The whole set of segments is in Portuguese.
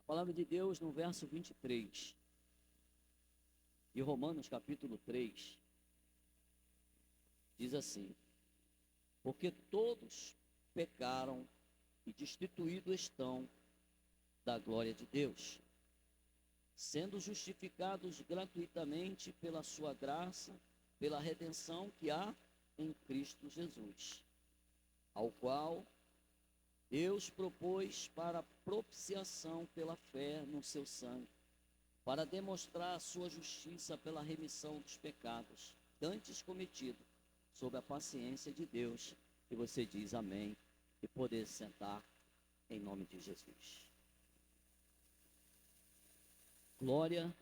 Palavra de Deus no verso 23 de Romanos capítulo 3 diz assim: porque todos pecaram e destituídos estão da glória de Deus, sendo justificados gratuitamente pela sua graça, pela redenção que há em Cristo Jesus, ao qual Deus propôs para propiciação pela fé no seu sangue, para demonstrar a sua justiça pela remissão dos pecados antes cometidos, sob a paciência de Deus. E você diz amém e poder sentar em nome de Jesus. Glória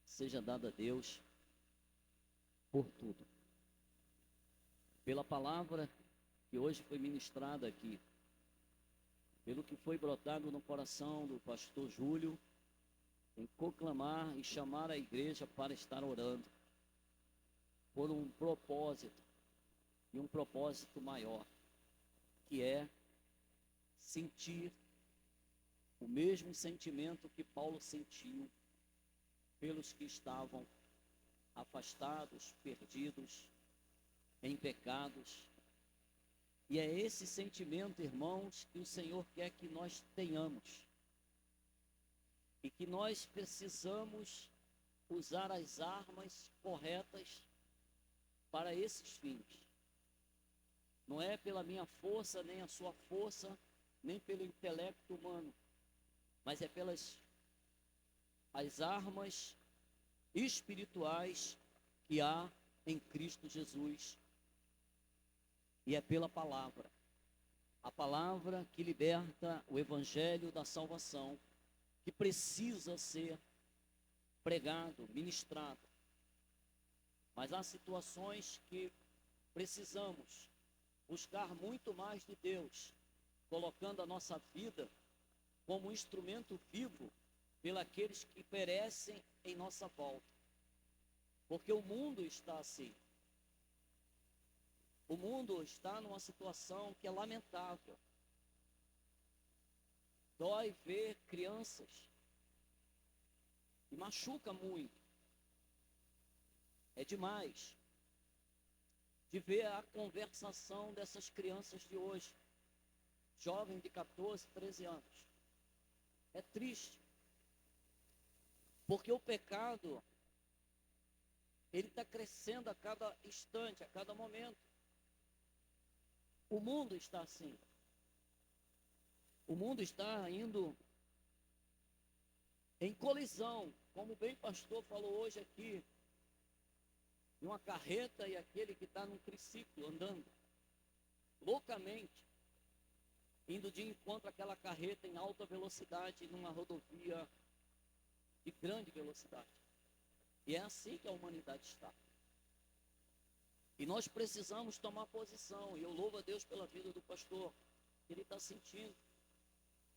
seja dada a Deus por tudo. Pela palavra que hoje foi ministrada aqui, pelo que foi brotado no coração do pastor Júlio, em proclamar e chamar a igreja para estar orando por um propósito, e um propósito maior, que é sentir o mesmo sentimento que Paulo sentiu pelos que estavam afastados, perdidos, em pecados. E é esse sentimento, irmãos, que o Senhor quer que nós tenhamos. E que nós precisamos usar as armas corretas para esses fins. Não é pela minha força, nem a sua força, nem pelo intelecto humano, mas é pelas as armas espirituais que há em Cristo Jesus. E é pela palavra. A palavra que liberta, o evangelho da salvação, que precisa ser pregado, ministrado. Mas há situações que precisamos buscar muito mais de Deus, colocando a nossa vida como um instrumento vivo pelos que perecem em nossa volta. Porque o mundo está assim. O mundo está numa situação que é lamentável. Dói ver crianças e machuca muito. É demais de ver a conversação dessas crianças de hoje, jovem de 14, 13 anos. É triste, porque o pecado, ele está crescendo a cada instante, a cada momento. O mundo está assim. O mundo está indo em colisão, como bem o pastor falou hoje aqui, de uma carreta e aquele que está num triciclo andando loucamente, indo de encontro àquela carreta em alta velocidade numa rodovia de grande velocidade. E é assim que a humanidade está. E nós precisamos tomar posição. E eu louvo a Deus pela vida do pastor, que ele está sentindo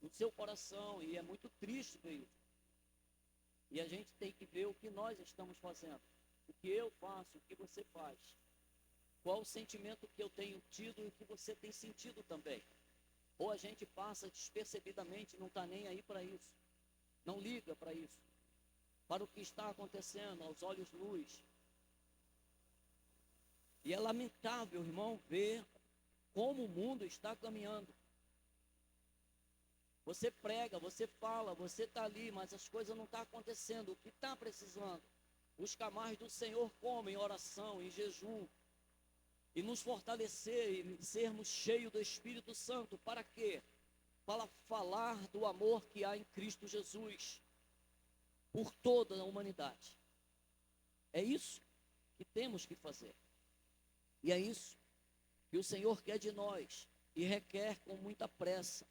no seu coração. E é muito triste ver isso. E a gente tem que ver o que nós estamos fazendo. O que eu faço, o que você faz. Qual o sentimento que eu tenho tido e o que você tem sentido também. Ou a gente passa despercebidamente, não está nem aí para isso. Não liga para isso. Para o que está acontecendo aos olhos nus. E é lamentável, irmão, ver como o mundo está caminhando. Você prega, você fala, você está ali, mas as coisas não estão acontecendo. O que está precisando? Buscar mais do Senhor como? Em oração, em jejum. E nos fortalecer e sermos cheios do Espírito Santo. Para quê? Para falar do amor que há em Cristo Jesus por toda a humanidade. É isso que temos que fazer. E é isso que o Senhor quer de nós e requer com muita pressa.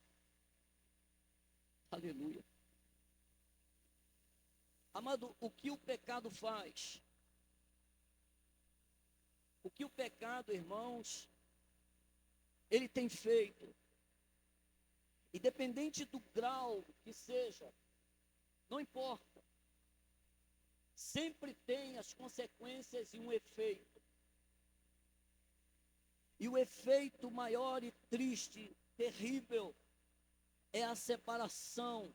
Aleluia. Amado, o que o pecado faz? O que o pecado, irmãos, ele tem feito, independente do grau que seja, não importa, sempre tem as consequências e um efeito. E o efeito maior e triste, terrível, é a separação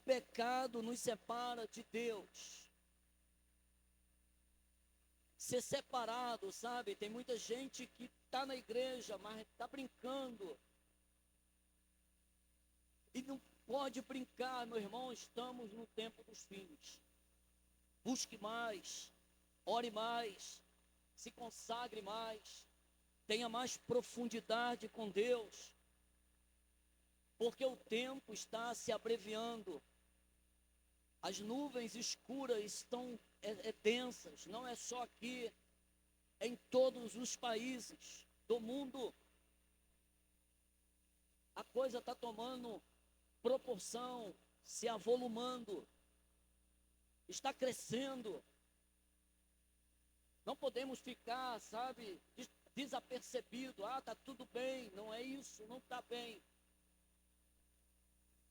pecado nos separa de Deus. Ser separado, sabe? Tem muita gente que está na igreja, mas está brincando. E não pode brincar, meu irmão, estamos no tempo dos fins. Busque mais, ore mais, se consagre mais, tenha mais profundidade com Deus, porque o tempo está se abreviando. As nuvens escuras estão densas, não é só aqui, é em todos os países do mundo. A coisa está tomando proporção, se avolumando, está crescendo. Não podemos ficar, sabe, desapercebido. Tá tudo bem. Não é isso, não está bem.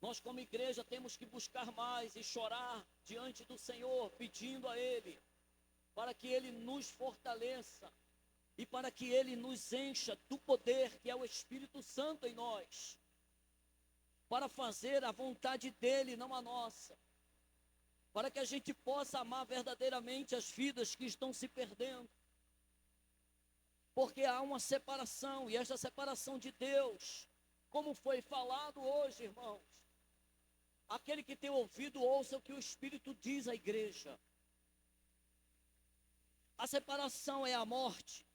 Nós como igreja temos que buscar mais e chorar diante do Senhor, pedindo a Ele, para que Ele nos fortaleça e para que Ele nos encha do poder que é o Espírito Santo em nós, para fazer a vontade dEle, não a nossa, para que a gente possa amar verdadeiramente as vidas que estão se perdendo, porque há uma separação, e esta separação de Deus, como foi falado hoje, irmãos, aquele que tem ouvido, ouça o que o Espírito diz à igreja. A separação é a morte.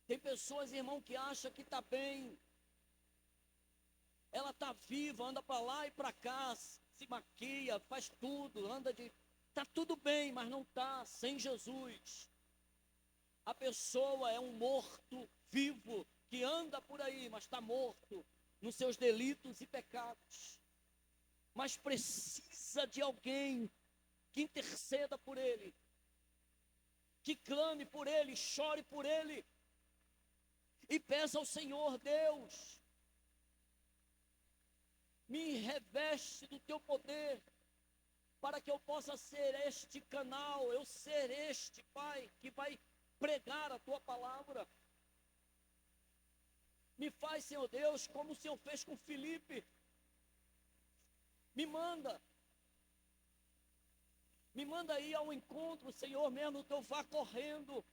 Tem pessoas, irmão, que acham que está bem. Ela está viva, anda para lá e para cá, se maquia, faz tudo, está tudo bem, mas não está, sem Jesus. A pessoa é um morto vivo, que anda por aí, mas está morto nos seus delitos e pecados, mas precisa de alguém que interceda por ele, que clame por ele, chore por ele, e peça ao Senhor: Deus, me reveste do teu poder, para que eu possa ser este canal, eu ser este Pai, que vai pregar a tua palavra. Me faz, Senhor Deus, como o Senhor fez com Filipe. Me manda aí ao encontro, Senhor, mesmo que eu vá correndo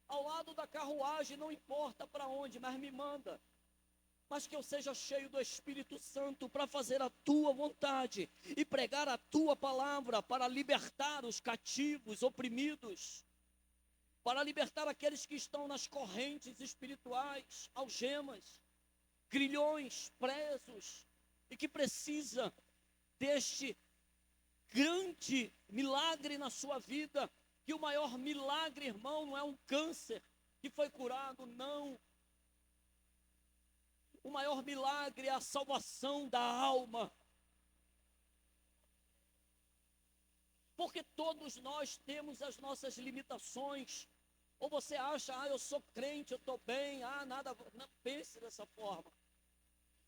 ao lado da carruagem, não importa para onde, mas me manda. Mas que eu seja cheio do Espírito Santo para fazer a tua vontade e pregar a tua palavra, para libertar os cativos, oprimidos, para libertar aqueles que estão nas correntes espirituais, algemas, grilhões, presos, e que precisa deste grande milagre na sua vida, que o maior milagre, irmão, não é um câncer que foi curado, não. O maior milagre é a salvação da alma. Porque todos nós temos as nossas limitações. Ou você acha, eu sou crente, eu estou bem, nada, não pense dessa forma.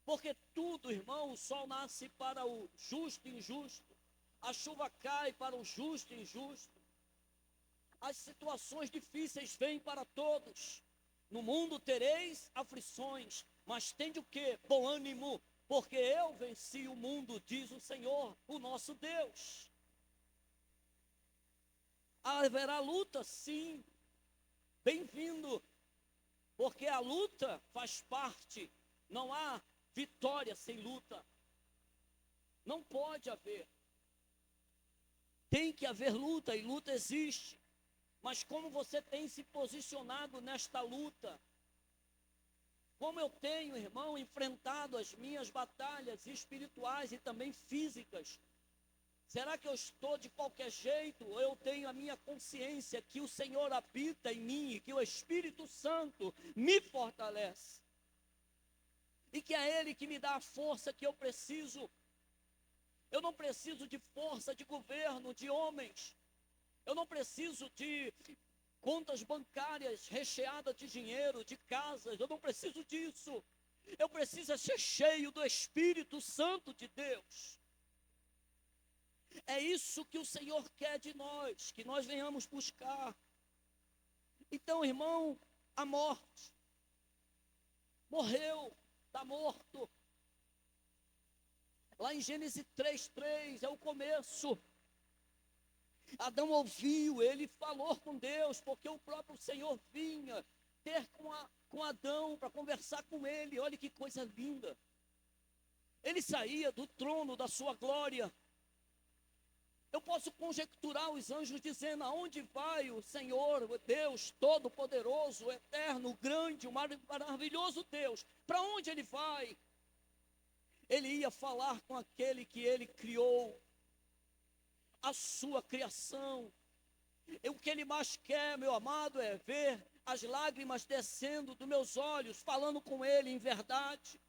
Porque tudo, irmão, o sol nasce para o justo e injusto, a chuva cai para o justo e injusto, as situações difíceis vêm para todos. No mundo tereis aflições, mas tende o quê? Bom ânimo, porque eu venci o mundo, diz o Senhor, o nosso Deus. Haverá luta, sim, bem-vindo, porque a luta faz parte, não há vitória sem luta, não pode haver, tem que haver luta, e luta existe, mas como você tem se posicionado nesta luta, como eu tenho, irmão, enfrentado as minhas batalhas espirituais e também físicas. Será que eu estou de qualquer jeito, ou eu tenho a minha consciência que o Senhor habita em mim, e que o Espírito Santo me fortalece, e que é Ele que me dá a força que eu preciso. Eu não preciso de força de governo, de homens, eu não preciso de contas bancárias recheadas de dinheiro, de casas, eu não preciso disso. Eu preciso ser cheio do Espírito Santo de Deus. É isso que o Senhor quer de nós, que nós venhamos buscar. Então, irmão, a morte, morreu, está morto, Lá em Gênesis 3:3, é o começo. Adão ouviu, ele falou com Deus, porque o próprio Senhor vinha ter com Adão para conversar com ele. Olha que coisa linda. Ele saía do trono da sua glória. Eu posso conjecturar os anjos dizendo: aonde vai o Senhor, o Deus Todo-Poderoso, Eterno, Grande, o maravilhoso Deus? Para onde ele vai? Ele ia falar com aquele que ele criou, a sua criação. E o que ele mais quer, meu amado, é ver as lágrimas descendo dos meus olhos, falando com ele em verdade,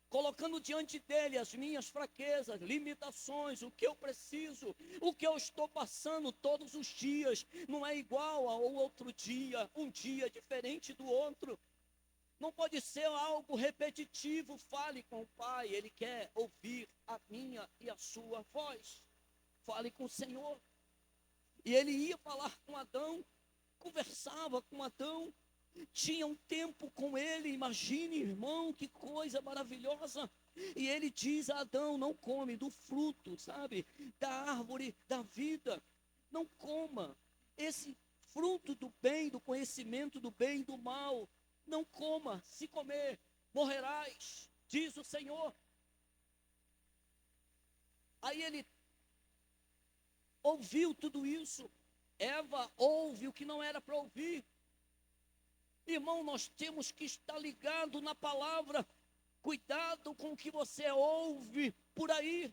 colocando diante dele as minhas fraquezas, limitações, o que eu preciso, o que eu estou passando todos os dias. Não é igual ao outro dia, um dia diferente do outro. Não pode ser algo repetitivo. Fale com o Pai, Ele quer ouvir a minha e a sua voz. Fale com o Senhor. E ele ia falar com Adão, conversava com Adão, tinha um tempo com ele. Imagine, irmão, que coisa maravilhosa. E ele diz a Adão: não come do fruto, sabe, da árvore da vida. Não coma esse fruto do bem, do conhecimento do bem e do mal. Não coma, se comer, morrerás, diz o Senhor. Aí ele ouviu tudo isso. Eva ouve o que não era para ouvir. Irmão, nós temos que estar ligado na palavra. Cuidado com o que você ouve por aí.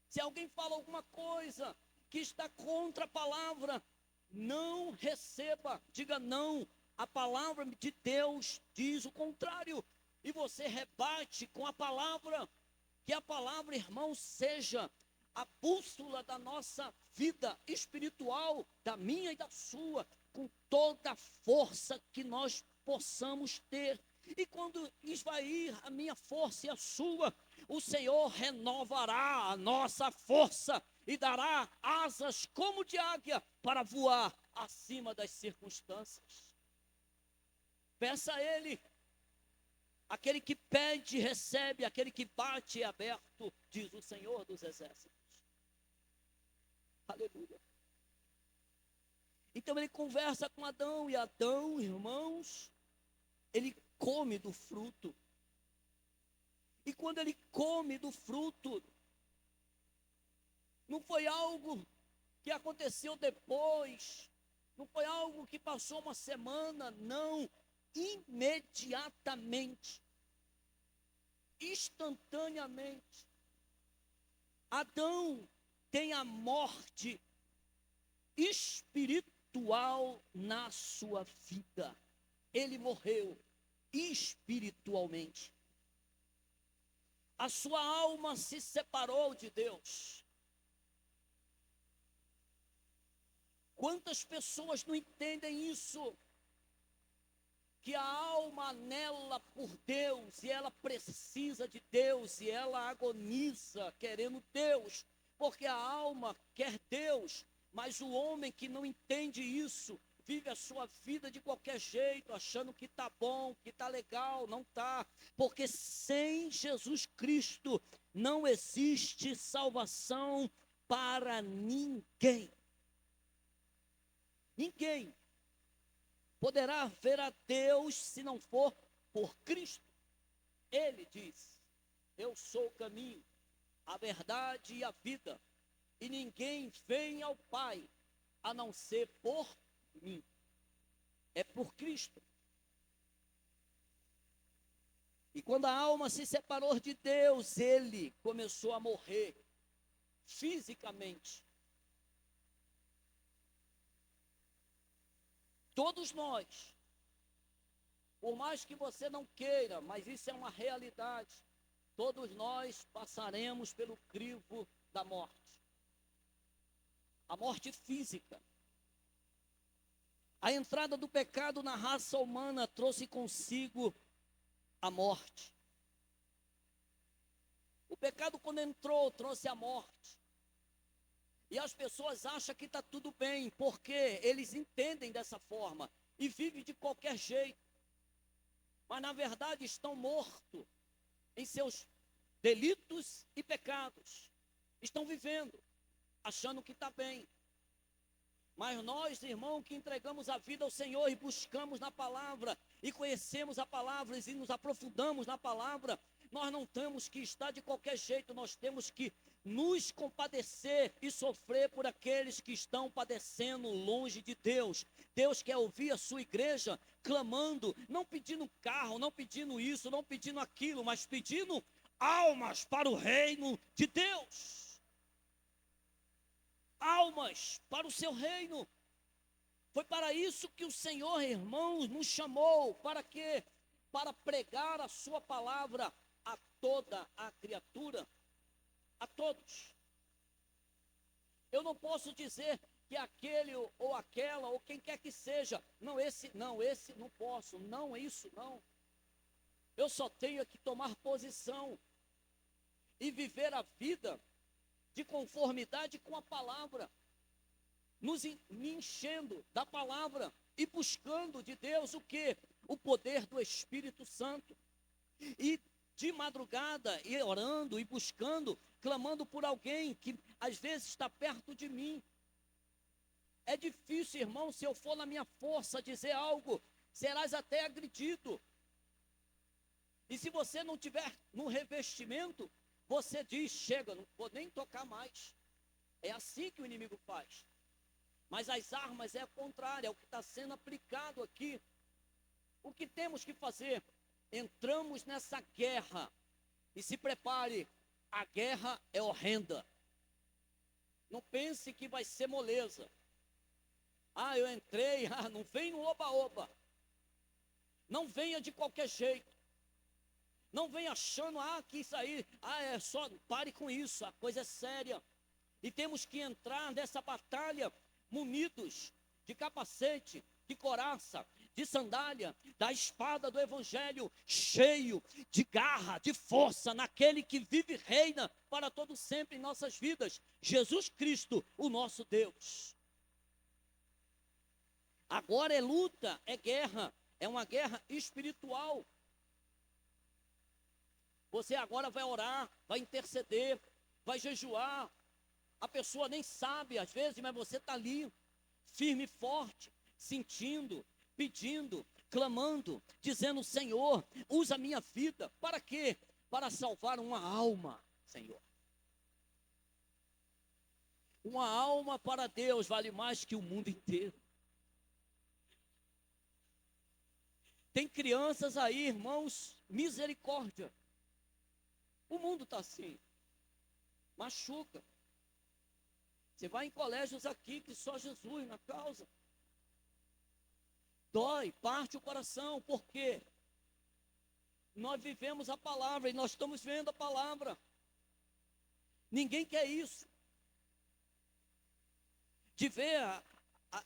Se alguém fala alguma coisa que está contra a palavra, não receba, diga não. A palavra de Deus diz o contrário, e você rebate com a palavra. Que a palavra, irmão, seja a bússola da nossa vida espiritual, da minha e da sua, com toda a força que nós possamos ter. E quando esvair a minha força e a sua, o Senhor renovará a nossa força e dará asas como de águia para voar acima das circunstâncias. Peça a Ele. Aquele que pede, recebe. Aquele que bate, é aberto, diz o Senhor dos Exércitos. Aleluia. Então ele conversa com Adão, e Adão, irmãos, ele come do fruto. E quando ele come do fruto, não foi algo que aconteceu depois, não foi algo que passou uma semana, não. Imediatamente, instantaneamente, Adão tem a morte espiritual na sua vida. Ele morreu espiritualmente. A sua alma se separou de Deus. Quantas pessoas não entendem isso? Que a alma anela por Deus, e ela precisa de Deus, e ela agoniza querendo Deus, porque a alma quer Deus, mas o homem que não entende isso, vive a sua vida de qualquer jeito, achando que está bom, que está legal. Não está, porque sem Jesus Cristo não existe salvação para ninguém. Ninguém poderá ver a Deus se não for por Cristo. Ele diz: eu sou o caminho, a verdade e a vida, e ninguém vem ao Pai a não ser por mim. É por Cristo. E quando a alma se separou de Deus, ele começou a morrer fisicamente. Todos nós, por mais que você não queira, mas isso é uma realidade, todos nós passaremos pelo crivo da morte. A morte física. A entrada do pecado na raça humana trouxe consigo a morte. O pecado, quando entrou, trouxe a morte. E as pessoas acham que está tudo bem, porque eles entendem dessa forma e vivem de qualquer jeito. Mas na verdade estão mortos em seus delitos e pecados. Estão vivendo, achando que está bem. Mas nós, irmão, que entregamos a vida ao Senhor e buscamos na palavra, e conhecemos a palavra e nos aprofundamos na palavra, nós não temos que estar de qualquer jeito, nós temos que nos compadecer e sofrer por aqueles que estão padecendo longe de Deus. Deus quer ouvir a sua igreja clamando, não pedindo carro, não pedindo isso, não pedindo aquilo, mas pedindo almas para o reino de Deus. Almas para o seu reino. Foi para isso que o Senhor, irmãos, nos chamou. Para quê? Para pregar a sua palavra a toda a criatura, a todos. Eu não posso dizer que aquele ou aquela, ou quem quer que seja, esse não posso, não, isso não. Eu só tenho que tomar posição e viver a vida de conformidade com a palavra, me enchendo da palavra e buscando de Deus o quê? O poder do Espírito Santo. E de madrugada, e orando e buscando, clamando por alguém que às vezes está perto de mim. É difícil, irmão, se eu for na minha força dizer algo, serás até agredido. E se você não tiver no revestimento, você diz, chega, não vou nem tocar mais. É assim que o inimigo faz. Mas as armas é a contrária, é o que está sendo aplicado aqui. O que temos que fazer? Entramos nessa guerra. E se prepare, a guerra é horrenda. Não pense que vai ser moleza. Eu entrei, não vem no oba-oba. Não venha de qualquer jeito. Não venha achando, que isso aí, é só, pare com isso, a coisa é séria. E temos que entrar nessa batalha munidos de capacete, de couraça, de sandália, da espada do evangelho, cheio de garra, de força, naquele que vive e reina para todo sempre em nossas vidas, Jesus Cristo, o nosso Deus. Agora é luta, é guerra, é uma guerra espiritual. Você agora vai orar, vai interceder, vai jejuar. A pessoa nem sabe às vezes, mas você está ali, firme e forte, sentindo, pedindo, clamando, dizendo, Senhor, usa a minha vida. Para quê? Para salvar uma alma, Senhor. Uma alma para Deus vale mais que o mundo inteiro. Tem crianças aí, irmãos, misericórdia. O mundo está assim, machuca. Você vai em colégios aqui que só Jesus na causa. Dói, parte o coração, por quê? Nós vivemos a palavra e nós estamos vendo a palavra. Ninguém quer isso. De ver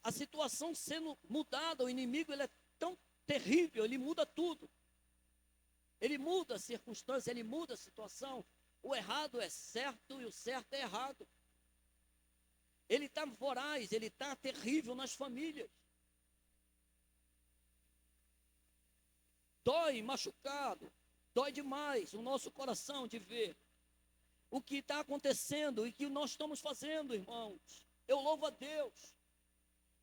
a situação sendo mudada, o inimigo ele é tão terrível, ele muda tudo. Ele muda a circunstância, ele muda a situação. O errado é certo e o certo é errado. Ele está voraz, ele está terrível nas famílias. Dói machucado, dói demais o nosso coração de ver o que está acontecendo e que nós estamos fazendo, irmãos. Eu louvo a Deus,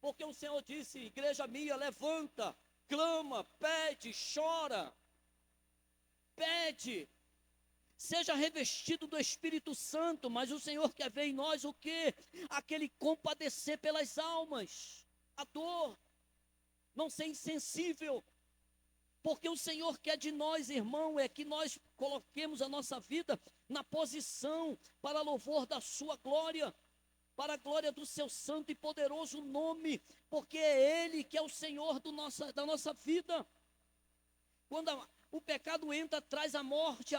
porque o Senhor disse, igreja minha, levanta, clama, pede, chora. Pede, seja revestido do Espírito Santo, mas o Senhor quer ver em nós o quê? Aquele compadecer pelas almas, a dor, não ser insensível, porque o Senhor quer de nós, irmão, é que nós coloquemos a nossa vida na posição para louvor da sua glória, para a glória do seu santo e poderoso nome, porque é Ele que é o Senhor da nossa vida. Quando o pecado entra, traz a morte,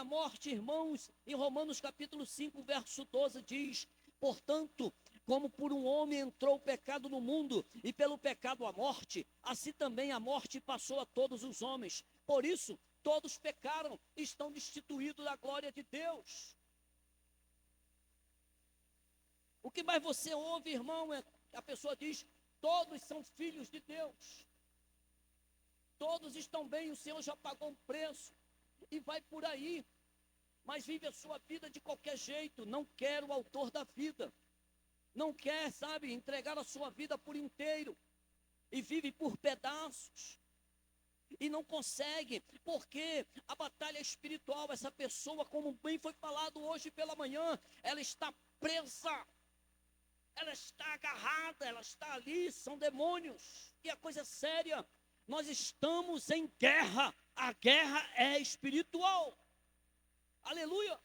irmãos, em Romanos capítulo 5, verso 12 diz, portanto, como por um homem entrou o pecado no mundo, e pelo pecado a morte, assim também a morte passou a todos os homens. Por isso, todos pecaram, estão destituídos da glória de Deus. O que mais você ouve, irmão, é a pessoa diz, todos são filhos de Deus. Todos estão bem, o Senhor já pagou um preço. E vai por aí. mas vive a sua vida de qualquer jeito, não quer o autor da vida, não quer, sabe, entregar a sua vida por inteiro, e vive por pedaços, e não consegue, porque a batalha espiritual, essa pessoa, como bem foi falado hoje pela manhã, ela está presa, ela está agarrada, ela está ali, são demônios, e a coisa é séria, nós estamos em guerra, a guerra é espiritual, aleluia,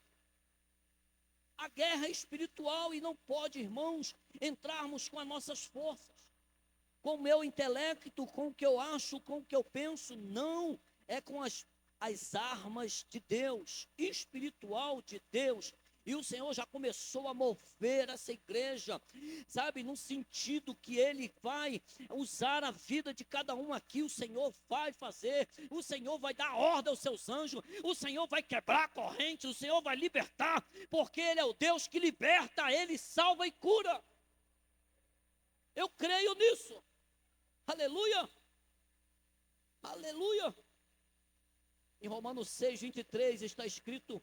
a guerra é espiritual, e não pode, irmãos, entrarmos com as nossas forças, com o meu intelecto, com o que eu acho, com o que eu penso, não, é com as armas de Deus, espiritual de Deus, e o Senhor já começou a mover essa igreja, sabe, no sentido que Ele vai usar a vida de cada um aqui, o Senhor vai fazer, o Senhor vai dar ordem aos seus anjos, o Senhor vai quebrar a corrente, o Senhor vai libertar, porque Ele é o Deus que liberta, Ele salva e cura. Eu creio nisso. Aleluia, aleluia. Em Romanos 6:23 está escrito,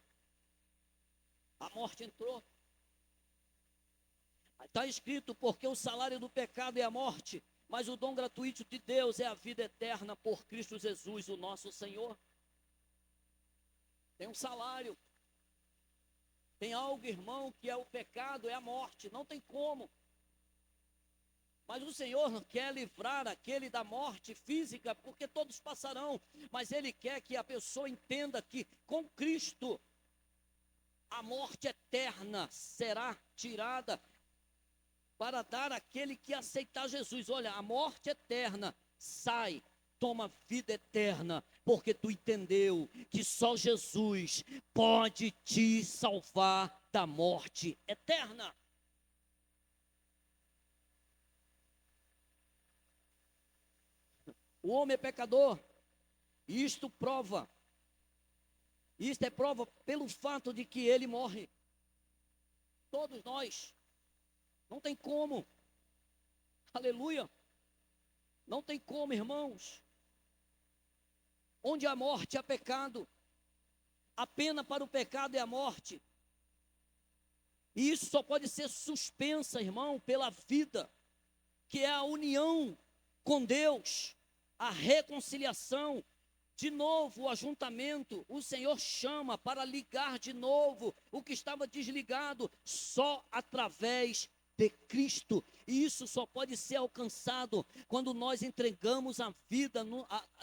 a morte entrou. Está escrito, porque o salário do pecado é a morte, mas o dom gratuito de Deus é a vida eterna por Cristo Jesus, o nosso Senhor. Tem um salário, tem algo, irmão, que é o pecado, é a morte, não tem como. Mas o Senhor quer livrar aquele da morte física, porque todos passarão, mas Ele quer que a pessoa entenda que com Cristo, a morte eterna será tirada, para dar àquele que aceitar Jesus. Olha, a morte eterna sai, toma vida eterna, porque tu entendeu que só Jesus pode te salvar da morte eterna. O homem é pecador, e isto é prova pelo fato de que ele morre. Todos nós, não tem como, aleluia, não tem como, irmãos. Onde há morte, há pecado, a pena para o pecado é a morte, e isso só pode ser suspensa, irmão, pela vida, que é a união com Deus, a reconciliação, de novo o ajuntamento, o Senhor chama para ligar de novo o que estava desligado, só através de Cristo, e isso só pode ser alcançado quando nós entregamos a vida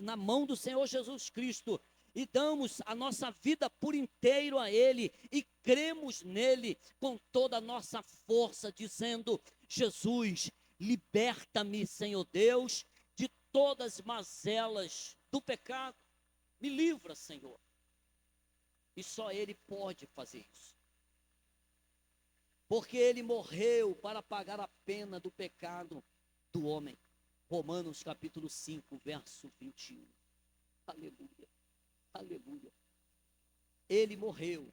na mão do Senhor Jesus Cristo, e damos a nossa vida por inteiro a Ele, e cremos nele com toda a nossa força, dizendo: Jesus, liberta-me, Senhor Deus, de todas as mazelas do pecado, me livra, Senhor. E só Ele pode fazer isso, porque Ele morreu para pagar a pena do pecado do homem. Romanos capítulo 5, verso 21. Aleluia, aleluia. Ele morreu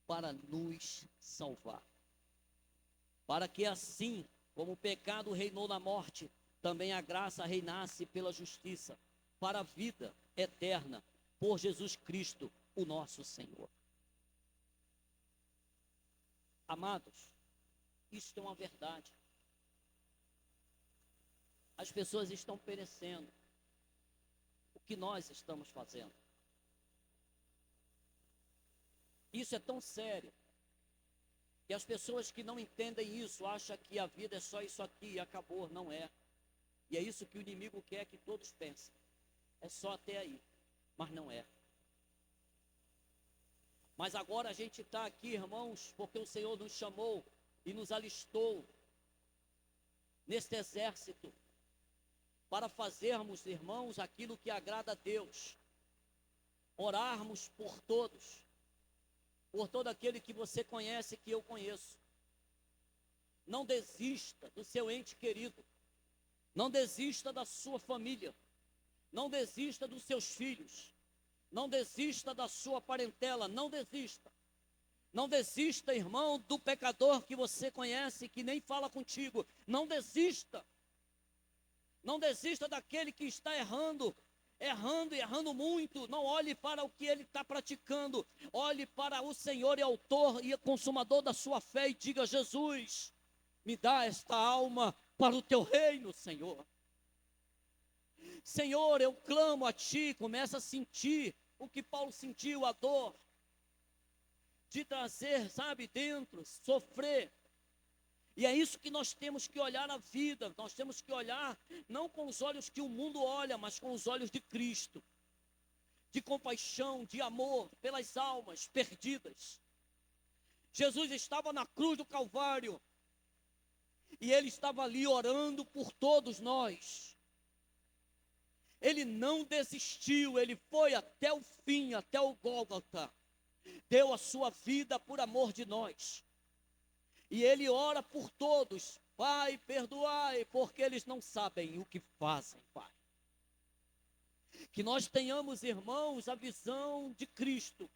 para nos salvar, para que assim como o pecado reinou na morte, também a graça reinasse pela justiça, para a vida eterna, por Jesus Cristo, o nosso Senhor. Amados, isto é uma verdade. As pessoas estão perecendo. O que nós estamos fazendo? Isso é tão sério, que as pessoas que não entendem isso, acham que a vida é só isso aqui e acabou. Não é. E é isso que o inimigo quer que todos pensem. É só até aí, mas não é. Mas agora a gente está aqui, irmãos, porque o Senhor nos chamou e nos alistou neste exército para fazermos, irmãos, aquilo que agrada a Deus, orarmos por todos, por todo aquele que você conhece, que eu conheço. Não desista do seu ente querido, não desista da sua família, não desista dos seus filhos, não desista da sua parentela, não desista. Não desista, irmão, do pecador que você conhece, que nem fala contigo. Não desista. Não desista daquele que está errando. errando e errando muito, não olhe para o que ele está praticando, olhe para o Senhor e autor e consumador da sua fé e diga: Jesus, me dá esta alma para o teu reino, Senhor. Senhor, eu clamo a ti. Começa a sentir o que Paulo sentiu, a dor de trazer, sabe, dentro, sofrer. E é isso que nós temos que olhar a vida. Nós temos que olhar não com os olhos que o mundo olha, mas com os olhos de Cristo, de compaixão, de amor pelas almas perdidas. Jesus estava na cruz do Calvário e ele estava ali orando por todos nós. Ele não desistiu, ele foi até o fim, até o Gólgota, deu a sua vida por amor de nós. E ele ora por todos: Pai, perdoai, porque eles não sabem o que fazem, Pai. Que nós tenhamos, irmãos, a visão de Cristo,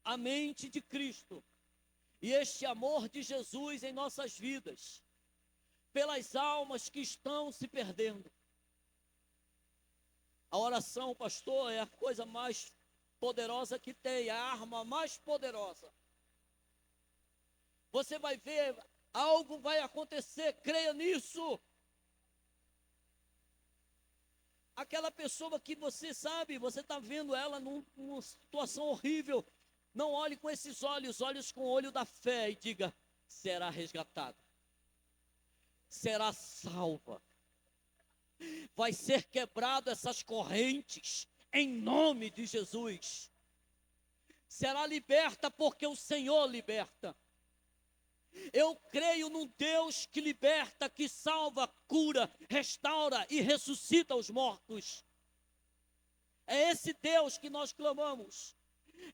a mente de Cristo, e este amor de Jesus em nossas vidas, pelas almas que estão se perdendo. A oração, pastor, é a coisa mais poderosa que tem, a arma mais poderosa. Você vai ver, algo vai acontecer, creia nisso. Aquela pessoa que você sabe, você está vendo ela numa situação horrível, não olhe com esses olhos, olhe com o olho da fé e diga: será resgatada, será salva, vai ser quebrado essas correntes, em nome de Jesus, será liberta porque o Senhor liberta. Eu creio num Deus que liberta, que salva, cura, restaura e ressuscita os mortos. É esse Deus que nós clamamos.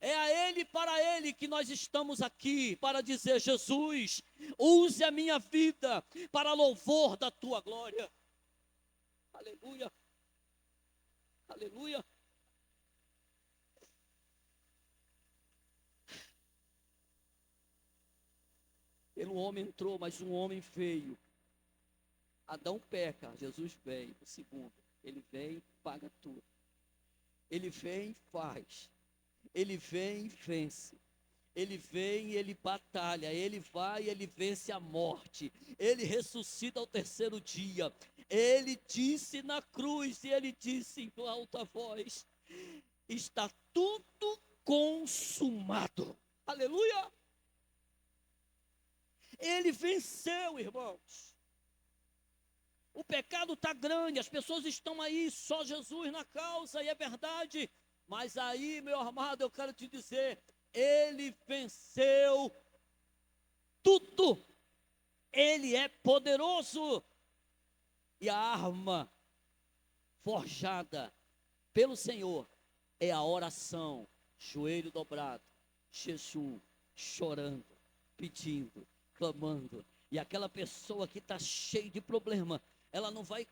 É a Ele, para Ele que nós estamos aqui, para dizer: Jesus, use a minha vida para louvor da tua glória. Aleluia, aleluia. Pelo homem entrou, mas um homem veio. Adão peca, Jesus vem, o segundo. Ele vem e paga tudo. Ele vem e faz. Ele vem e vence. Ele vem e ele batalha. Ele vai e ele vence a morte. Ele ressuscita ao terceiro dia. Ele disse na cruz, e ele disse em alta voz: está tudo consumado. Aleluia! Ele venceu, irmãos. O pecado está grande, as pessoas estão aí, só Jesus na causa, e é verdade. Mas aí, meu amado, eu quero te dizer, ele venceu tudo. Ele é poderoso. E a arma forjada pelo Senhor é a oração, joelho dobrado, jejum, chorando, pedindo, clamando. E aquela pessoa que está cheia de problema, ela não vai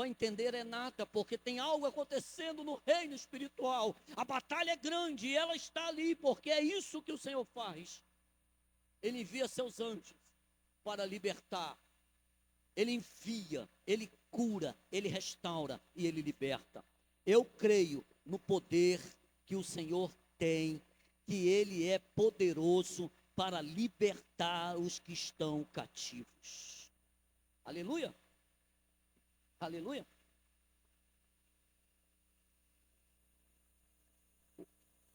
entender nada, porque tem algo acontecendo no reino espiritual. A batalha é grande e ela está ali, porque é isso que o Senhor faz. Ele envia seus anjos para libertar. Ele envia, ele cura, ele restaura e ele liberta. Eu creio no poder que o Senhor tem, que ele é poderoso para libertar os que estão cativos. Aleluia. Aleluia.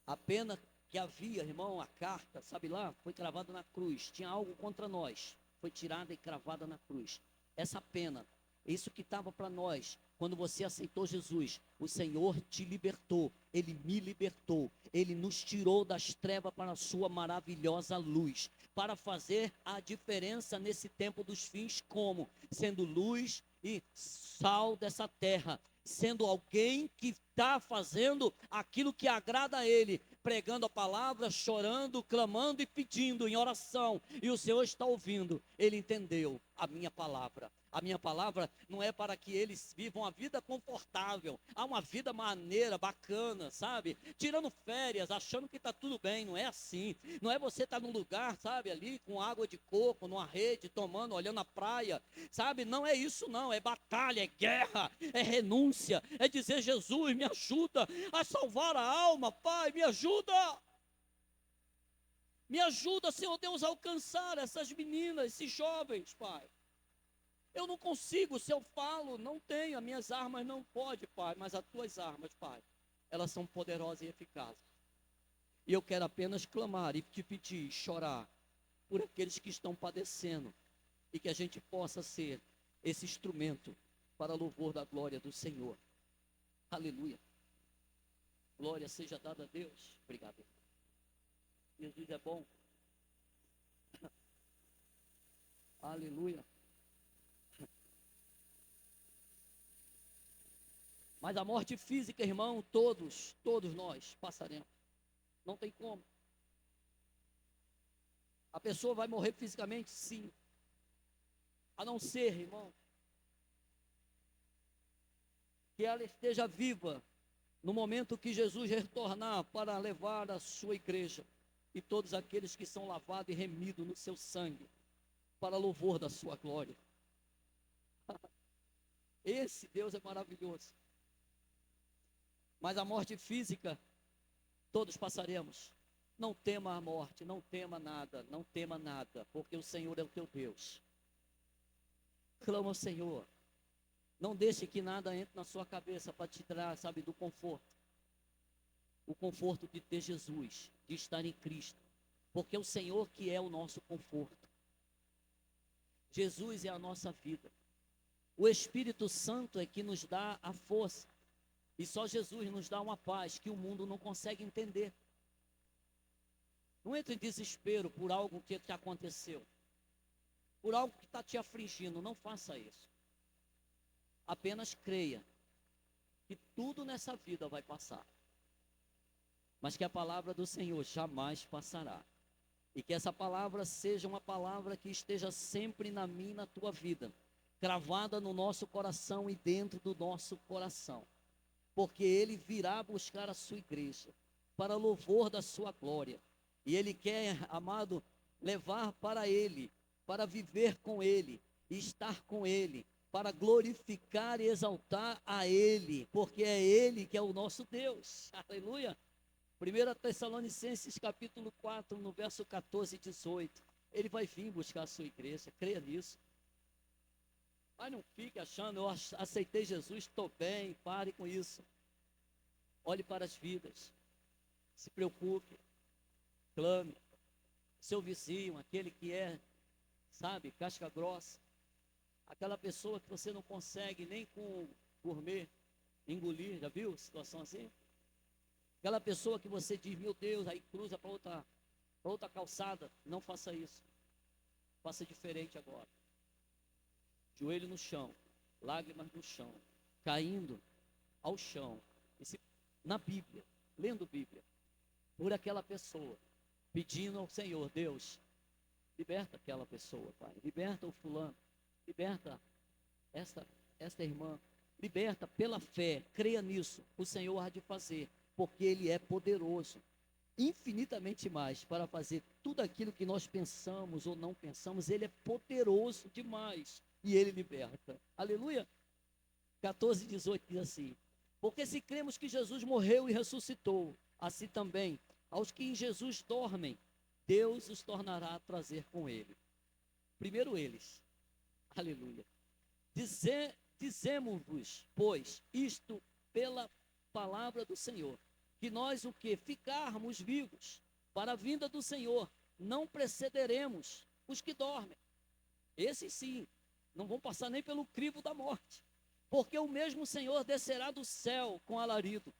A pena que havia, irmão, a carta, sabe lá, foi cravada na cruz. Tinha algo contra nós, foi tirada e cravada na cruz. Essa pena, isso que estava para nós, quando você aceitou Jesus, o Senhor te libertou, Ele me libertou, Ele nos tirou das trevas para a sua maravilhosa luz, para fazer a diferença nesse tempo dos fins, como? Sendo luz e sal dessa terra, sendo alguém que está fazendo aquilo que agrada a Ele, pregando a palavra, chorando, clamando e pedindo em oração, e o Senhor está ouvindo. Ele entendeu a minha palavra, A minha palavra não é para que eles vivam uma vida confortável, uma vida maneira, bacana, sabe? Tirando férias, achando que está tudo bem, não é assim. Não é você estar num lugar, sabe, ali com água de coco, numa rede, tomando, olhando a praia, sabe? Não é isso não, é batalha, é guerra, é renúncia, é dizer: Jesus, me ajuda a salvar a alma, Pai, me ajuda. Me ajuda, Senhor Deus, a alcançar essas meninas, esses jovens, Pai. Eu não consigo, se eu falo, não tenho, as minhas armas não pode, Pai, mas as tuas armas, Pai, elas são poderosas e eficazes. E eu quero apenas clamar e te pedir, chorar por aqueles que estão padecendo e que a gente possa ser esse instrumento para louvor da glória do Senhor. Aleluia. Glória seja dada a Deus. Obrigado. Jesus é bom. Aleluia. Mas a morte física, irmão, todos nós passaremos. Não tem como. A pessoa vai morrer fisicamente, sim. A não ser, irmão, que ela esteja viva no momento que Jesus retornar para levar a sua igreja e todos aqueles que são lavados e remidos no seu sangue, para louvor da sua glória. Esse Deus é maravilhoso. Mas a morte física, todos passaremos. Não tema a morte, não tema nada, não tema nada, porque o Senhor é o teu Deus. Clama ao Senhor. Não deixe que nada entre na sua cabeça para te tirar, sabe, do conforto. O conforto de ter Jesus, de estar em Cristo. Porque é o Senhor que é o nosso conforto. Jesus é a nossa vida. O Espírito Santo é que nos dá a força. E só Jesus nos dá uma paz que o mundo não consegue entender. Não entre em desespero por algo que te aconteceu. Por algo que está te afligindo. Não faça isso. Apenas creia que tudo nessa vida vai passar. Mas que a palavra do Senhor jamais passará. E que essa palavra seja uma palavra que esteja sempre na minha e na tua vida. Cravada no nosso coração e dentro do nosso coração. Porque Ele virá buscar a sua igreja, para louvor da sua glória. E Ele quer, amado, levar para Ele, para viver com Ele, estar com Ele, para glorificar e exaltar a Ele, porque é Ele que é o nosso Deus. Aleluia. 1 Tessalonicenses capítulo 4, no verso 14 e 18. Ele vai vir buscar a sua igreja, creia nisso. Mas não fique achando: eu aceitei Jesus, estou bem, pare com isso. Olhe para as vidas, se preocupe, clame. Seu vizinho, aquele que é, sabe, casca grossa, aquela pessoa que você não consegue nem com gourmet engolir, já viu situação assim? Aquela pessoa que você diz: meu Deus, aí cruza para outra calçada. Não faça isso, faça diferente agora. Joelho no chão, lágrimas no chão, caindo ao chão, na Bíblia, lendo Bíblia, por aquela pessoa, pedindo ao Senhor: Deus, liberta aquela pessoa, Pai, liberta o fulano, liberta esta irmã, liberta pela fé, creia nisso, o Senhor há de fazer, porque Ele é poderoso, infinitamente mais, para fazer tudo aquilo que nós pensamos ou não pensamos. Ele é poderoso demais. E Ele liberta. Aleluia. 14, 18 diz assim: porque se cremos que Jesus morreu e ressuscitou, assim também, aos que em Jesus dormem, Deus os tornará a trazer com Ele. Primeiro eles. Aleluia. Dizemos-vos, pois, isto pela palavra do Senhor, que nós o que? Ficarmos vivos para a vinda do Senhor, não precederemos os que dormem. Esses sim, não vão passar nem pelo crivo da morte, porque o mesmo Senhor descerá do céu com alarido,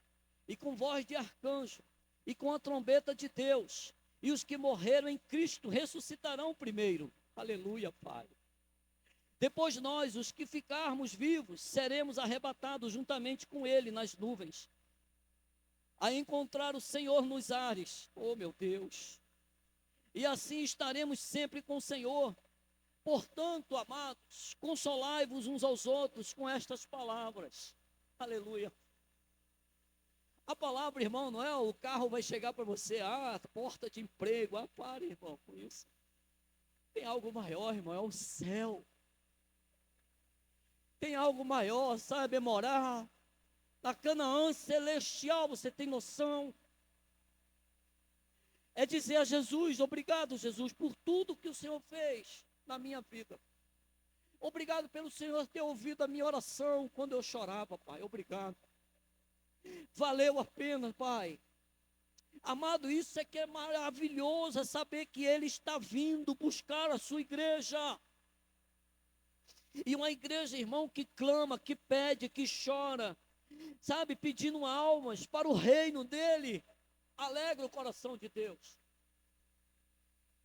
e com voz de arcanjo, e com a trombeta de Deus, e os que morreram em Cristo ressuscitarão primeiro. Aleluia, Pai. Depois nós, os que ficarmos vivos, seremos arrebatados juntamente com Ele nas nuvens, a encontrar o Senhor nos ares. Oh, meu Deus! E assim estaremos sempre com o Senhor. Portanto, amados, consolai-vos uns aos outros com estas palavras. Aleluia. A palavra, irmão, não é o carro vai chegar para você, porta de emprego. Pare, irmão, com isso. Tem algo maior, irmão, é o céu. Tem algo maior, sabe, é morar na Canaã celestial, você tem noção? É dizer a Jesus, obrigado, Jesus, por tudo que o Senhor fez na minha vida. Obrigado pelo Senhor ter ouvido a minha oração quando eu chorava, Pai, obrigado. Valeu a pena, Pai. Amado, isso é que é maravilhoso, é saber que Ele está vindo buscar a sua igreja. E uma igreja, irmão, que clama, que pede, que chora, sabe, pedindo almas para o reino dEle. Alegra o coração de Deus.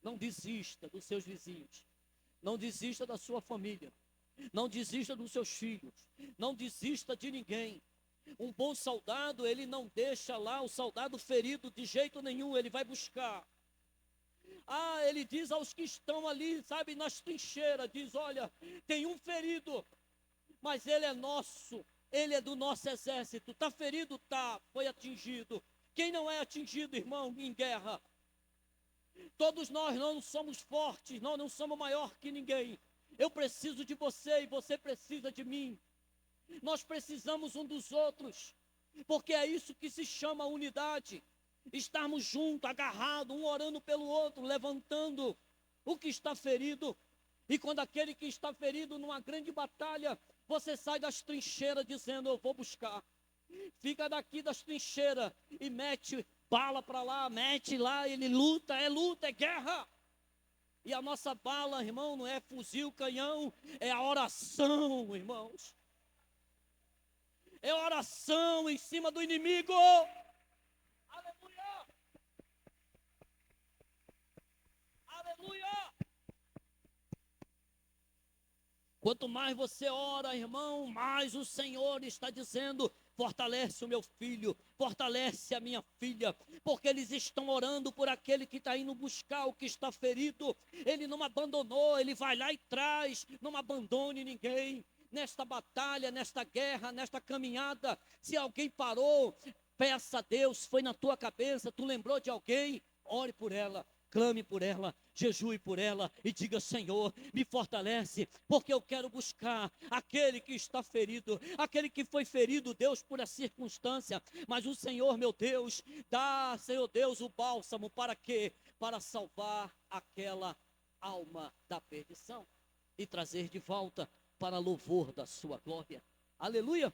Não desista dos seus vizinhos. Não desista da sua família. Não desista dos seus filhos. Não desista de ninguém. Um bom soldado, ele não deixa lá o soldado ferido de jeito nenhum, ele vai buscar. Ele diz aos que estão ali, sabe, nas trincheiras, diz, olha, tem um ferido, mas ele é nosso, ele é do nosso exército. Está ferido? Tá, foi atingido. Quem não é atingido, irmão, em guerra? Todos nós não somos fortes, nós não somos maior que ninguém. Eu preciso de você e você precisa de mim. Nós precisamos um dos outros, porque é isso que se chama unidade. Estarmos juntos, agarrados, um orando pelo outro, levantando o que está ferido. E quando aquele que está ferido numa grande batalha, você sai das trincheiras dizendo, eu vou buscar. Fica daqui das trincheiras e mete bala para lá, mete lá, ele luta, é guerra. E a nossa bala, irmão, não é fuzil, canhão, é a oração, irmãos. É oração em cima do inimigo. Aleluia! Aleluia! Quanto mais você ora, irmão, mais o Senhor está dizendo, fortalece o meu filho, fortalece a minha filha, porque eles estão orando por aquele que está indo buscar o que está ferido. Ele não abandonou, ele vai lá e traz, não abandone ninguém. Nesta batalha, nesta guerra, nesta caminhada, se alguém parou, peça a Deus, foi na tua cabeça, tu lembrou de alguém, ore por ela, clame por ela, jejue por ela e diga, Senhor, me fortalece, porque eu quero buscar aquele que está ferido, aquele que foi ferido, Deus, por a circunstância, mas o Senhor, meu Deus, dá, Senhor Deus, o bálsamo, para quê? Para salvar aquela alma da perdição e trazer de volta para louvor da sua glória. Aleluia!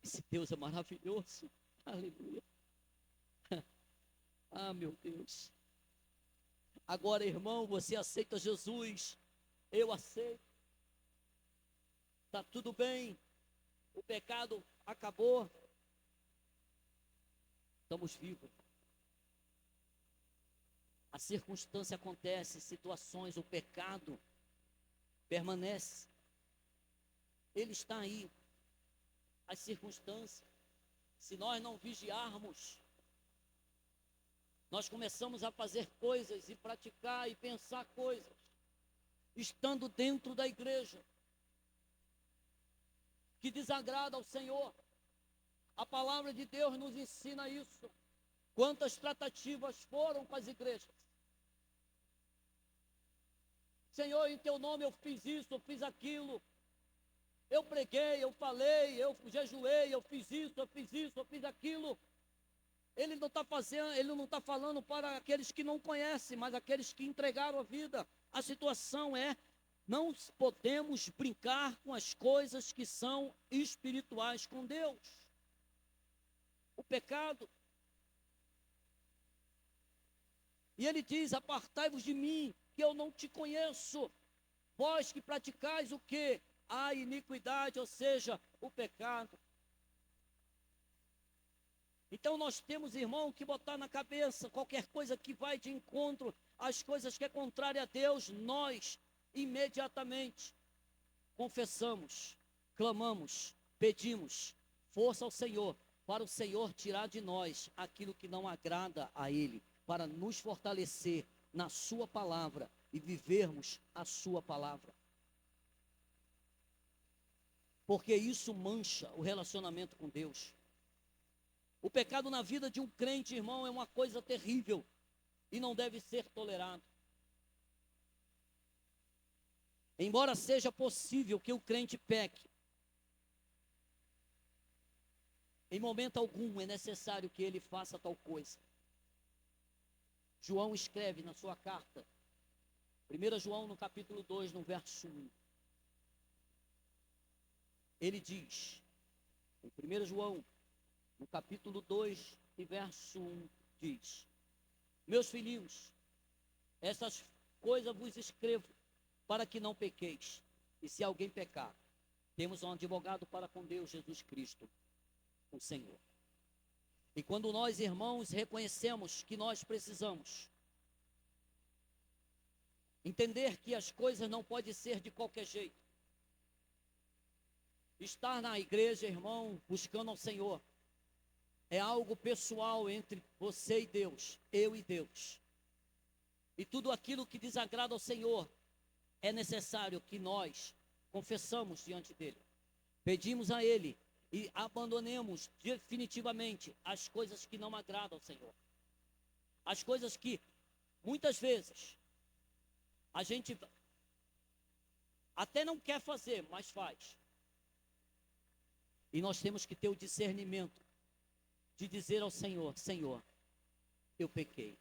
Esse Deus é maravilhoso. Aleluia! Meu Deus. Agora, irmão, você aceita Jesus? Eu aceito. Está tudo bem. O pecado acabou. Estamos vivos. A circunstância acontece, situações, o pecado permanece. Ele está aí. As circunstâncias. Se nós não vigiarmos, nós começamos a fazer coisas e praticar e pensar coisas, estando dentro da igreja, que desagrada ao Senhor. A palavra de Deus nos ensina isso. Quantas tratativas foram com as igrejas? Senhor, em teu nome eu fiz isso, eu fiz aquilo. Eu preguei, eu falei, eu jejuei, eu fiz isso, eu fiz isso, eu fiz aquilo. Ele não está falando para aqueles que não conhecem, mas aqueles que entregaram a vida. A situação é, não podemos brincar com as coisas que são espirituais com Deus. O pecado. E ele diz, apartai-vos de mim, que eu não te conheço. Vós que praticais o quê? A iniquidade, ou seja, o pecado. Então nós temos, irmão, que botar na cabeça qualquer coisa que vai de encontro às coisas que é contrária a Deus, nós imediatamente confessamos, clamamos, pedimos força ao Senhor, para o Senhor tirar de nós aquilo que não agrada a Ele, para nos fortalecer na sua palavra e vivermos a sua palavra. Porque isso mancha o relacionamento com Deus. O pecado na vida de um crente, irmão, é uma coisa terrível e não deve ser tolerado. Embora seja possível que o crente peque, em momento algum é necessário que ele faça tal coisa. João escreve na sua carta, 1 João no capítulo 2, no verso 1. Ele diz, em 1 João, no capítulo 2 e verso 1, diz: meus filhinhos, essas coisas vos escrevo para que não pequeis. E se alguém pecar, temos um advogado para com Deus, Jesus Cristo, o Senhor. E quando nós, irmãos, reconhecemos que nós precisamos entender que as coisas não podem ser de qualquer jeito, estar na igreja, irmão, buscando ao Senhor, é algo pessoal entre você e Deus, eu e Deus. E tudo aquilo que desagrada ao Senhor, é necessário que nós confessamos diante dEle. Pedimos a Ele e abandonemos definitivamente as coisas que não agradam ao Senhor. As coisas que, muitas vezes, a gente até não quer fazer, mas faz. E nós temos que ter o discernimento de dizer ao Senhor: Senhor, eu pequei.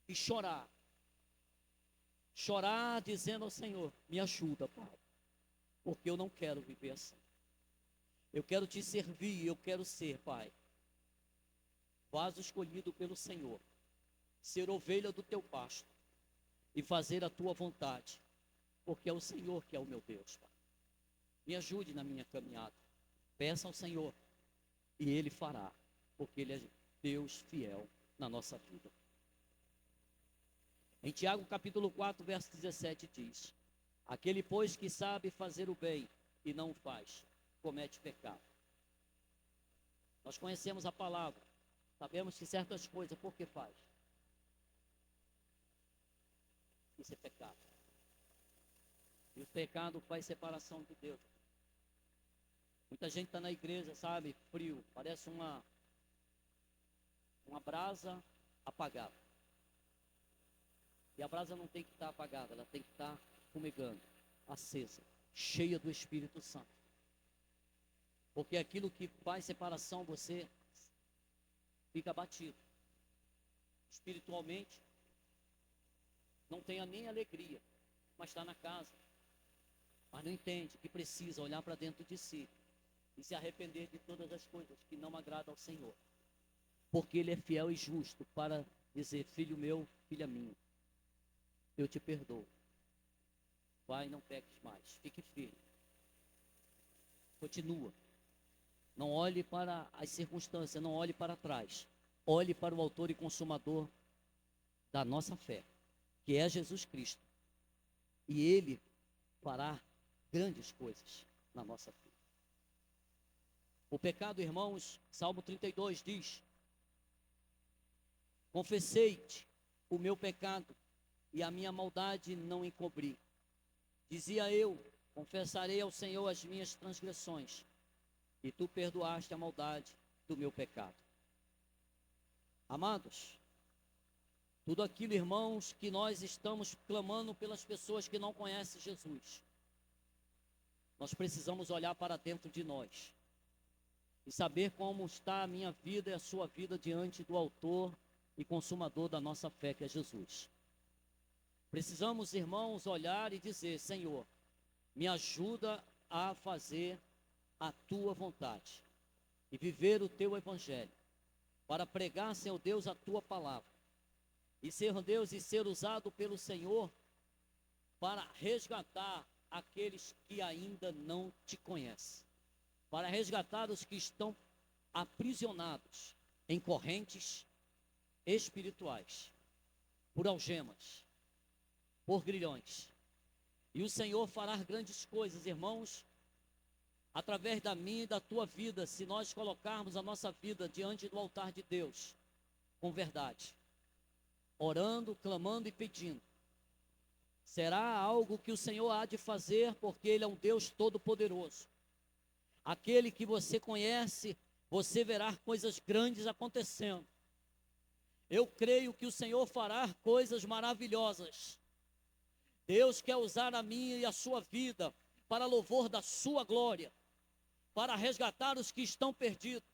E chorar dizendo ao Senhor: me ajuda, Pai, porque eu não quero viver assim. Eu quero te servir, eu quero ser, Pai, vaso escolhido pelo Senhor, ser ovelha do teu pasto e fazer a tua vontade, porque é o Senhor que é o meu Deus, Pai. Me ajude na minha caminhada. Peça ao Senhor e Ele fará, porque Ele é Deus fiel na nossa vida. Em Tiago capítulo 4, verso 17 diz: aquele, pois, que sabe fazer o bem e não o faz, comete pecado. Nós conhecemos a palavra, sabemos que certas coisas, por que faz? Isso é pecado. E o pecado faz separação de Deus. Muita gente está na igreja, sabe, frio, parece uma brasa apagada. E a brasa não tem que estar apagada, ela tem que estar fumegando, acesa, cheia do Espírito Santo. Porque aquilo que faz separação, você fica abatido. Espiritualmente, não tenha nem alegria, mas está na casa. Mas não entende que precisa olhar para dentro de si e se arrepender de todas as coisas que não agradam ao Senhor. Porque Ele é fiel e justo para dizer: filho meu, filha minha, eu te perdoo. Vai, não peques mais, fique firme. Continua. Não olhe para as circunstâncias, não olhe para trás. Olhe para o autor e consumador da nossa fé, que é Jesus Cristo. E Ele fará grandes coisas na nossa vida. O pecado, irmãos, Salmo 32 diz: confessei-te o meu pecado e a minha maldade não encobri. Dizia eu: confessarei ao Senhor as minhas transgressões, e tu perdoaste a maldade do meu pecado. Amados, tudo aquilo, irmãos, que nós estamos clamando pelas pessoas que não conhecem Jesus, nós precisamos olhar para dentro de nós e saber como está a minha vida e a sua vida diante do autor e consumador da nossa fé, que é Jesus. Precisamos, irmãos, olhar e dizer: Senhor, me ajuda a fazer a tua vontade e viver o teu evangelho, para pregar, Senhor Deus, a tua palavra, e Senhor Deus, e ser usado pelo Senhor para resgatar aqueles que ainda não te conhecem, para resgatar os que estão aprisionados em correntes espirituais, por algemas, por grilhões. E o Senhor fará grandes coisas, irmãos, através da minha e da tua vida, se nós colocarmos a nossa vida diante do altar de Deus com verdade. orando, clamando e pedindo. Será algo que o Senhor há de fazer, porque Ele é um Deus todo-poderoso. Aquele que você conhece, você verá coisas grandes acontecendo. Eu creio que o Senhor fará coisas maravilhosas. Deus quer usar a minha e a sua vida para louvor da sua glória, para resgatar os que estão perdidos.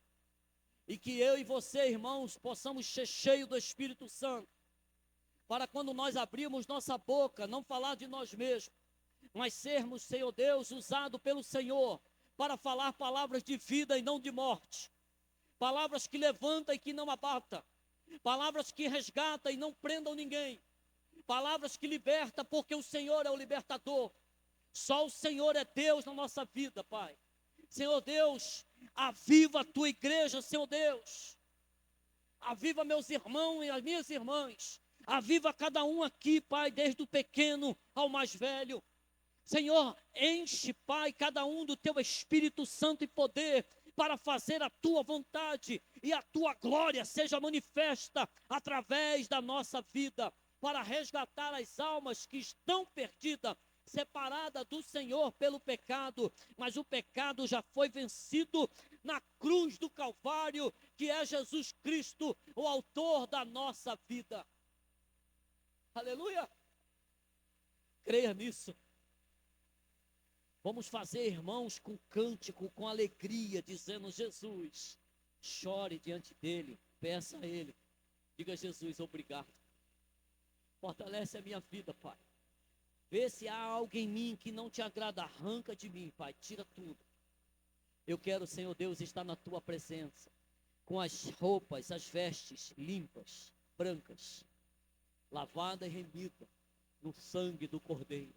E que eu e você, irmãos, possamos ser cheios do Espírito Santo, para quando nós abrirmos nossa boca, não falar de nós mesmos, mas sermos, Senhor Deus, usados pelo Senhor, para falar palavras de vida e não de morte, palavras que levantam e que não abatam, palavras que resgatam e não prendam ninguém, palavras que libertam, porque o Senhor é o libertador. Só o Senhor é Deus na nossa vida, Pai. Senhor Deus, aviva a tua igreja, Senhor Deus. Aviva meus irmãos e as minhas irmãs. Aviva cada um aqui, Pai, desde o pequeno ao mais velho. Senhor, enche, Pai, cada um do teu Espírito Santo e poder para fazer a tua vontade e a tua glória seja manifesta através da nossa vida, para resgatar as almas que estão perdidas, separadas do Senhor pelo pecado, mas o pecado já foi vencido na cruz do Calvário, que é Jesus Cristo, o autor da nossa vida. Aleluia! Creia nisso. Vamos fazer, irmãos, com cântico, com alegria, dizendo: Jesus, chore diante dele, peça a ele, diga: Jesus, obrigado. Fortalece a minha vida, Pai. Vê se há algo em mim que não te agrada, arranca de mim, Pai, tira tudo. Eu quero, Senhor Deus, estar na tua presença, com as roupas, as vestes limpas, brancas, lavada e remida no sangue do Cordeiro.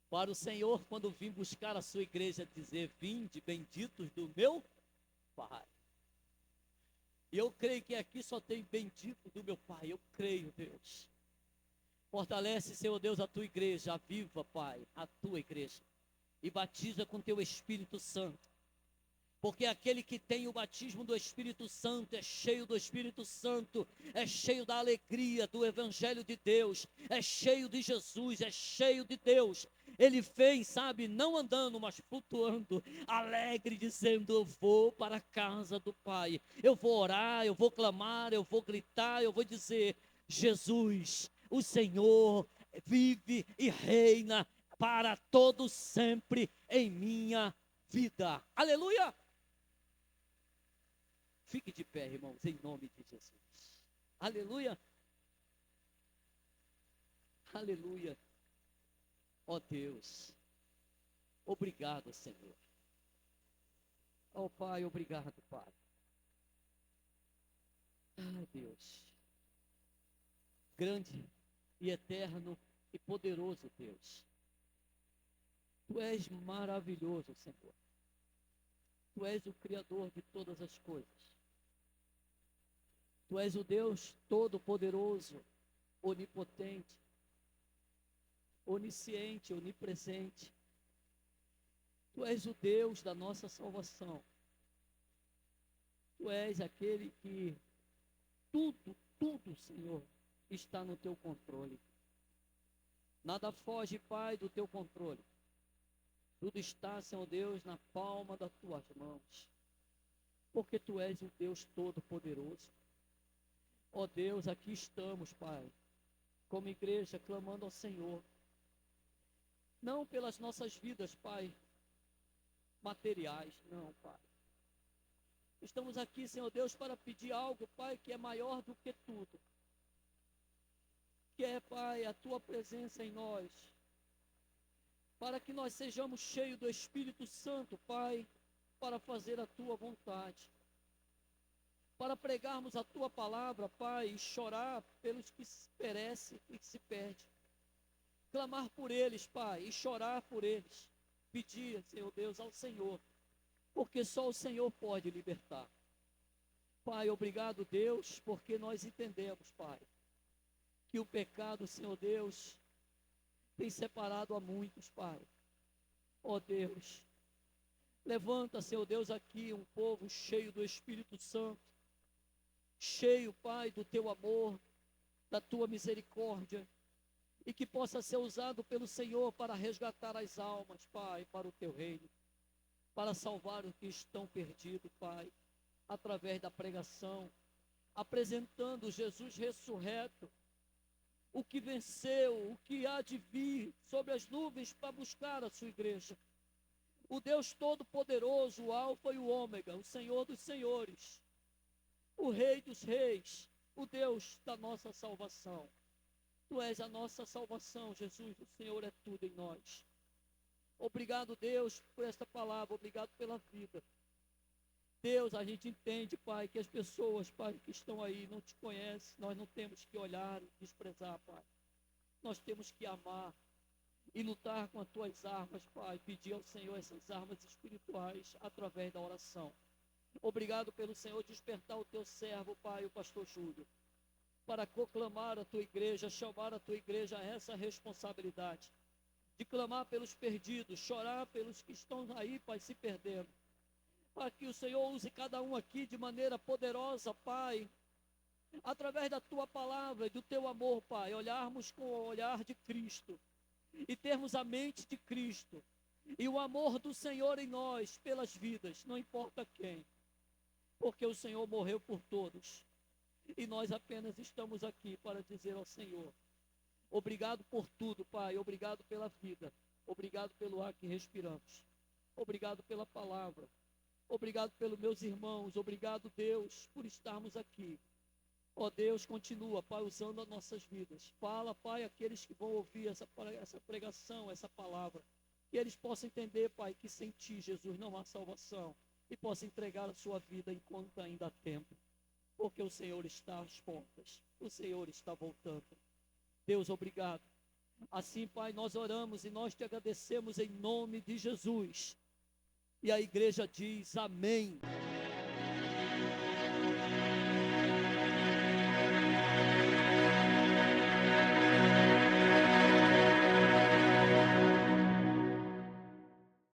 Para o Senhor, quando vim buscar a sua igreja, dizer: vinde, benditos do meu Pai. E eu creio que aqui só tem bendito do meu Pai. Eu creio, Deus. Fortalece, Senhor Deus, a tua igreja. Aviva, Pai, a tua igreja. E batiza com teu Espírito Santo. Porque aquele que tem o batismo do Espírito Santo é cheio do Espírito Santo, é cheio da alegria do Evangelho de Deus, é cheio de Jesus, é cheio de Deus. Ele fez, sabe, não andando, mas flutuando, alegre, dizendo: eu vou para a casa do Pai, eu vou orar, eu vou clamar, eu vou gritar, eu vou dizer: Jesus, o Senhor vive e reina para todo sempre em minha vida. Aleluia! Fique de pé, irmãos, em nome de Jesus. Aleluia. Aleluia. Ó Deus, obrigado, Senhor. Ó Pai, obrigado, Pai. Ai, Deus. Grande e eterno e poderoso Deus. Tu és maravilhoso, Senhor. Tu és o Criador de todas as coisas. Tu és o Deus todo-poderoso, onipotente, onisciente, onipresente. Tu és o Deus da nossa salvação. Tu és aquele que tudo, Senhor, está no teu controle. Nada foge, Pai, do teu controle. Tudo está, Senhor Deus, na palma das tuas mãos. Porque tu és o Deus todo-poderoso. Ó Deus, aqui estamos, Pai, como igreja, clamando ao Senhor. Não pelas nossas vidas, Pai, materiais, não, Pai. Estamos aqui, Senhor Deus, para pedir algo, Pai, que é maior do que tudo. Que é, Pai, a tua presença em nós. Para que nós sejamos cheios do Espírito Santo, Pai, para fazer a tua vontade. Para pregarmos a tua palavra, Pai, e chorar pelos que perecem e que se perdem. Clamar por eles, Pai, e chorar por eles. Pedir, Senhor Deus, ao Senhor, porque só o Senhor pode libertar. Pai, obrigado, Deus, porque nós entendemos, Pai, que o pecado, Senhor Deus, tem separado a muitos, Pai. Ó Deus, levanta, Senhor Deus, aqui um povo cheio do Espírito Santo, cheio, Pai, do teu amor, da tua misericórdia, e que possa ser usado pelo Senhor para resgatar as almas, Pai, para o teu reino, para salvar os que estão perdidos, Pai, através da pregação, apresentando Jesus ressurreto, o que venceu, o que há de vir sobre as nuvens para buscar a sua igreja. O Deus Todo-Poderoso, o Alfa e o Ômega, o Senhor dos Senhores, o Rei dos Reis, o Deus da nossa salvação. Tu és a nossa salvação, Jesus, o Senhor é tudo em nós. Obrigado, Deus, por esta palavra, obrigado pela vida. Deus, a gente entende, Pai, que as pessoas, Pai, que estão aí não te conhecem, nós não temos que olhar e desprezar, Pai. Nós temos que amar e lutar com as tuas armas, Pai, pedir ao Senhor essas armas espirituais através da oração. Obrigado pelo Senhor despertar o teu servo, Pai, o pastor Júlio, para proclamar a tua igreja, chamar a tua igreja a essa responsabilidade, de clamar pelos perdidos, chorar pelos que estão aí, Pai, se perdendo, para que o Senhor use cada um aqui de maneira poderosa, Pai, através da tua palavra e do teu amor, Pai, olharmos com o olhar de Cristo, e termos a mente de Cristo, e o amor do Senhor em nós, pelas vidas, não importa quem, porque o Senhor morreu por todos, e nós apenas estamos aqui para dizer ao Senhor, obrigado por tudo, Pai, obrigado pela vida, obrigado pelo ar que respiramos, obrigado pela palavra, obrigado pelos meus irmãos, obrigado, Deus, por estarmos aqui. Ó Deus, continua, Pai, usando as nossas vidas. Fala, Pai, aqueles que vão ouvir essa pregação, essa palavra, que eles possam entender, Pai, que sem Ti, Jesus, não há salvação, e possam entregar a sua vida enquanto ainda há tempo, porque o Senhor está às portas, o Senhor está voltando. Deus, obrigado. Assim, Pai, nós oramos e nós te agradecemos em nome de Jesus. E a igreja diz amém.